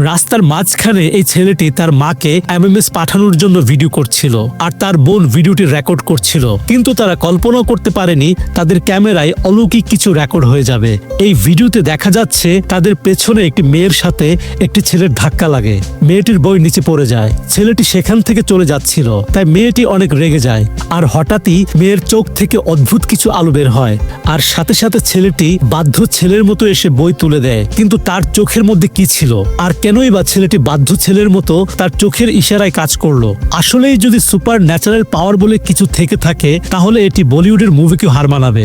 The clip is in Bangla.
রাস্তার মাঝখানে এই ছেলেটি তার মাকে এমএমএস পাঠানোর জন্য ভিডিও করছিল আর তার বোন ভিডিওটি রেকর্ড করছিল, কিন্তু তারা কল্পনাও করতে পারেনি তাদের ক্যামেরায় অলৌকিক কিছু রেকর্ড হয়ে যাবে। এই ভিডিওতে দেখা যাচ্ছে তাদের পেছনে একটি মেয়ের সাথে একটি ছেলের ধাক্কা লাগে, মেয়েটির বই নিচে পড়ে যায়, ছেলেটি সেখান থেকে চলে যাচ্ছিল, তাই মেয়েটি অনেক রেগে যায়। আর হঠাৎই মেয়ের চোখ থেকে অদ্ভুত কিছু আলো বের হয়, আর সাথে সাথে ছেলেটি বাধ্য ছেলের মতো এসে বই তুলে দেয়। কিন্তু তার চোখের মধ্যে কি ছিল, আর কেনই বা ছেলেটি বাধ্য ছেলের মতো তার চোখের ইশারায় কাজ করলো? আসলেই যদি সুপার ন্যাচারাল পাওয়ার বলে কিছু থেকে থাকে, তাহলে এটি বলিউডের মুভিকেও হার মানাবে।